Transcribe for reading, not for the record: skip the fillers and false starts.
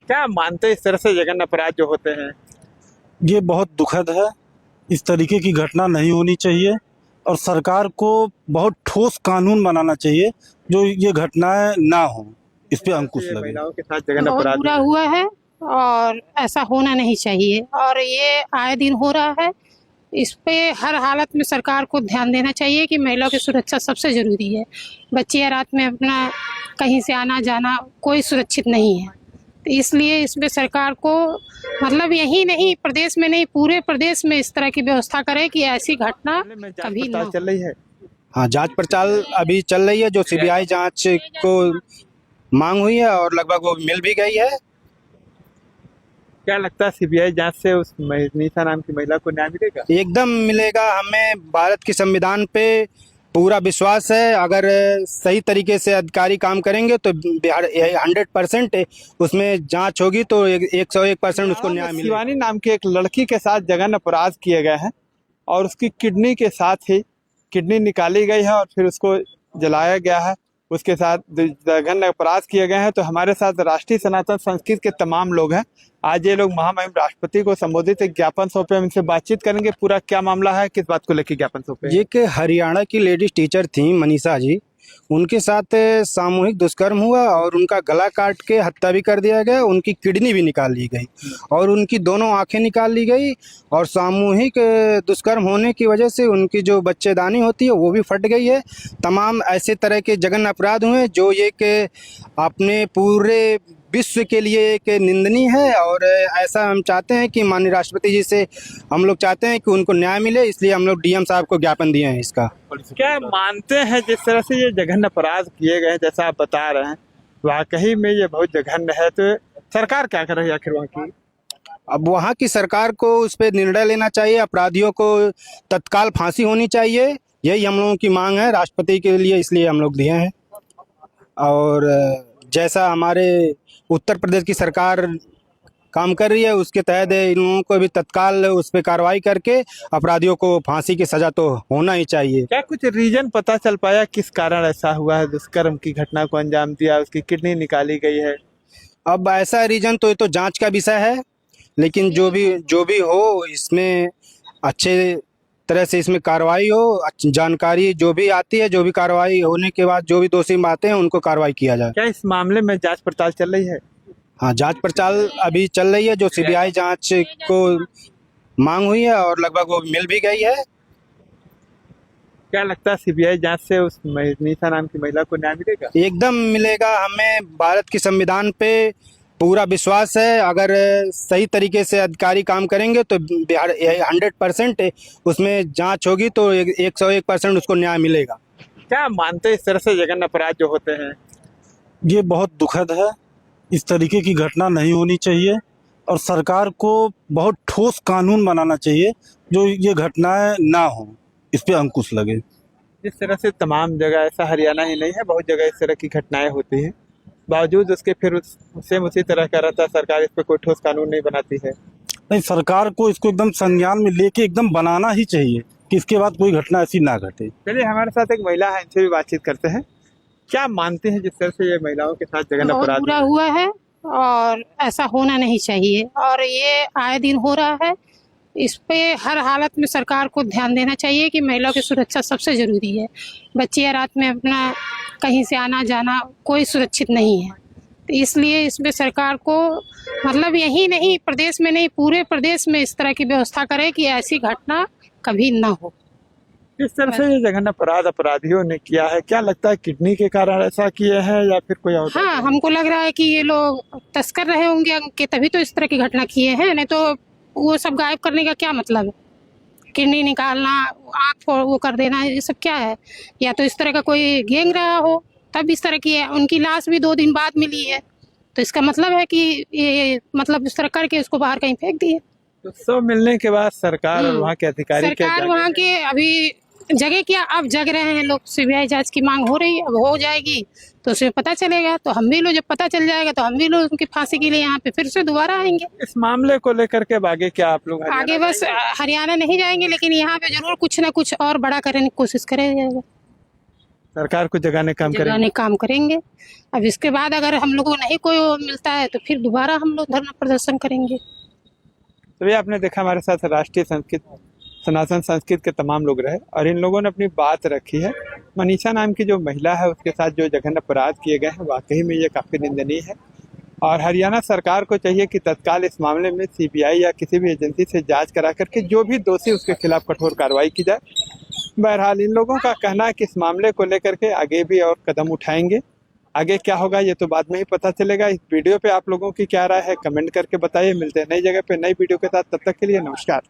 क्या मानते हैं इस तरह से जघन्य अपराध जो होते हैं? ये बहुत दुखद है। इस तरीके की घटना नहीं होनी चाहिए और सरकार को बहुत ठोस कानून बनाना चाहिए जो ये घटनाएं ना हो, इस पे अंकुश ये लगे। महिलाओं के साथ जघन्य बहुत अपराध बुरा हुआ है और ऐसा होना नहीं चाहिए और ये आए दिन हो रहा है। इस पे हर हालत में सरकार को ध्यान देना चाहिए कि महिलाओं की सुरक्षा सबसे ज़रूरी है। बच्चियां रात में अपना कहीं से आना जाना कोई सुरक्षित नहीं है, तो इसलिए इसमें सरकार को मतलब यही नहीं प्रदेश में नहीं पूरे प्रदेश में इस तरह की व्यवस्था करे कि ऐसी घटना में जांच कभी पड़ताल न चल रही है। हाँ, जांच पड़ताल अभी चल रही है। जो सीबीआई जांच को मांग हुई है और लगभग वो मिल भी गई है। क्या लगता है सीबीआई जांच से उस निशा नाम की महिला को न्याय मिलेगा? एकदम मिलेगा। हमें भारत के संविधान पे पूरा विश्वास है। अगर सही तरीके से अधिकारी काम करेंगे तो बिहार 100% उसमें जांच होगी तो 101% उसको न्याय मिलेगा। शिवानी नाम की एक लड़की के साथ जघन्य अपराध किए गए हैं और उसकी किडनी के साथ ही किडनी निकाली गई है और फिर उसको जलाया गया है। उसके साथ जघन्य अपराध किए गए हैं। तो हमारे साथ राष्ट्रीय सनातन संस्कृति के तमाम लोग हैं। आज ये लोग महामहिम राष्ट्रपति को संबोधित एक ज्ञापन सौंपे, हम इनसे बातचीत करेंगे। पूरा क्या मामला है, किस बात को लेकर ज्ञापन सौंपे? ये कि हरियाणा की लेडीज टीचर थी मनीषा जी, उनके साथ सामूहिक दुष्कर्म हुआ और उनका गला काट के हत्या भी कर दिया गया। उनकी किडनी भी निकाल ली गई और उनकी दोनों आंखें निकाल ली गई और सामूहिक दुष्कर्म होने की वजह से उनकी जो बच्चेदानी होती है वो भी फट गई है। तमाम ऐसे तरह के जघन्य अपराध हुए जो ये कि अपने पूरे विश्व के लिए एक निंदनीय है और ऐसा हम चाहते हैं कि माननीय राष्ट्रपति जी से हम लोग चाहते हैं कि उनको न्याय मिले, इसलिए हम लोग डीएम साहब को ज्ञापन दिए हैं इसका। क्या मानते हैं जिस तरह से ये जघन्य अपराध किए गए हैं, जैसा आप बता रहे हैं, वाकई में ये बहुत जघन्य है, तो सरकार क्या कर रही है आखिर वहाँ की? अब वहाँ की सरकार को उस पर निर्णय लेना चाहिए। अपराधियों को तत्काल फांसी होनी चाहिए, यही हम लोगों की मांग है राष्ट्रपति के लिए, इसलिए हम लोग दिए हैं। और जैसा हमारे उत्तर प्रदेश की सरकार काम कर रही है उसके तहत इन लोगों को भी तत्काल उस पर कार्रवाई करके अपराधियों को फांसी की सजा तो होना ही चाहिए। क्या कुछ रीजन पता चल पाया किस कारण ऐसा हुआ है, दुष्कर्म की घटना को अंजाम दिया, उसकी किडनी निकाली गई है? अब ऐसा रीजन तो ये तो जांच का विषय है, लेकिन जो भी हो इसमें अच्छे तरह से इसमें कार्रवाई हो। जानकारी जो भी आती है, जो भी कार्रवाई होने के बाद जो भी दोषी पाते हैं उनको कार्रवाई किया जाए। क्या इस मामले में जांच पड़ताल चल रही है? हाँ, जांच पड़ताल अभी चल रही है। जो सीबीआई जांच को मांग हुई है और लगभग वो मिल भी गई है। क्या लगता है सीबीआई जांच से उस निशा नाम की महिला को न्याय मिलेगा? एकदम मिलेगा। हमें भारत के संविधान पे पूरा विश्वास है। अगर सही तरीके से अधिकारी काम करेंगे तो बिहार 100% उसमें जांच होगी तो 101% उसको न्याय मिलेगा। क्या मानते हैं इस तरह से जघन्य अपराध जो होते हैं? ये बहुत दुखद है। इस तरीके की घटना नहीं होनी चाहिए और सरकार को बहुत ठोस कानून बनाना चाहिए जो ये घटनाएं ना हो, इस पे अंकुश लगे। जिस तरह से तमाम जगह, ऐसा हरियाणा ही नहीं है, बहुत जगह इस तरह की घटनाएं होती हैं, बावजूद उसके फिर सेम उसी तरह का रहता है, सरकार इस पर कोई ठोस कानून नहीं बनाती है। नहीं, सरकार को इसको एकदम संज्ञान में लेके एकदम बनाना ही चाहिए कि इसके बाद कोई घटना ऐसी ना घटे। चलिए, हमारे साथ एक महिला है, इनसे भी बातचीत करते हैं। क्या मानते हैं जिस तरह से ये महिलाओं के साथ जघन्य बहुत अपराध बुरा हुआ है और ऐसा होना नहीं चाहिए और ये आए दिन हो रहा है। इस पे हर हालत में सरकार को ध्यान देना चाहिए कि महिलाओं की सुरक्षा सबसे ज़रूरी है। बच्चियां रात में अपना कहीं से आना जाना कोई सुरक्षित नहीं है, तो इसलिए इसमें सरकार को मतलब यही नहीं प्रदेश में नहीं पूरे प्रदेश में इस तरह की व्यवस्था करे कि ऐसी घटना कभी ना हो। किस तरह से ये जघन्य अपराध अपराधियों ने किया है? क्या लगता है किडनी के कारण ऐसा किए हैं या फिर कोई और? हाँ, हमको लग रहा है कि ये लोग तस्कर रहे होंगे कि तभी तो इस तरह की घटना किए हैं, नहीं तो वो सब गायब करने का क्या मतलब है? किडनी निकालना, आँख वो कर देना, ये सब क्या है? या तो इस तरह का कोई गैंग रहा हो तब इस तरह की है। उनकी लाश भी 2 दिन बाद मिली है, तो इसका मतलब है कि ये मतलब इस तरह करके उसको बाहर कहीं फेंक दिए। तो सब मिलने के बाद सरकार और वहाँ के अधिकारी सरकार वहाँ के अभी जगह क्या अब जग रहे हैं लोग। सीबीआई जांच की मांग हो रही है, अब हो जाएगी तो उसमें पता चलेगा, तो हम भी लोग जब पता चल जाएगा तो हम भी लोग उनकी फांसी के लिए यहाँ पे फिर से दोबारा आएंगे। इस मामले को लेकर के आगे क्या आप लोग आगे बस हरियाणा नहीं जाएंगे, लेकिन यहाँ पे जरूर कुछ ना कुछ और बड़ा करने की कोशिश करेगा। सरकार को जगाने काम करेंगे। जगाने काम करेंगे। अब इसके बाद अगर हम लोगों को नहीं कोई मिलता है तो फिर दोबारा हम लोग धरना प्रदर्शन करेंगे। तो ये आपने देखा हमारे साथ राष्ट्रीय संस्कृत सनातन संस्कृत के तमाम लोग रहे और इन लोगों ने अपनी बात रखी है। मनीषा नाम की जो महिला है उसके साथ जो जघन्य अपराध किए गए हैं वाकई में ये काफ़ी निंदनीय है और हरियाणा सरकार को चाहिए कि तत्काल इस मामले में सीबीआई या किसी भी एजेंसी से जांच करा करके जो भी दोषी उसके खिलाफ कठोर कार्रवाई की जाए। बहरहाल इन लोगों का कहना है कि इस मामले को लेकर के आगे भी और कदम उठाएंगे। आगे क्या होगा ये तो बाद में ही पता चलेगा। इस वीडियो पे आप लोगों की क्या राय है कमेंट करके बताइए। मिलते हैं नई जगह पे नई वीडियो के साथ, तब तक के लिए नमस्कार।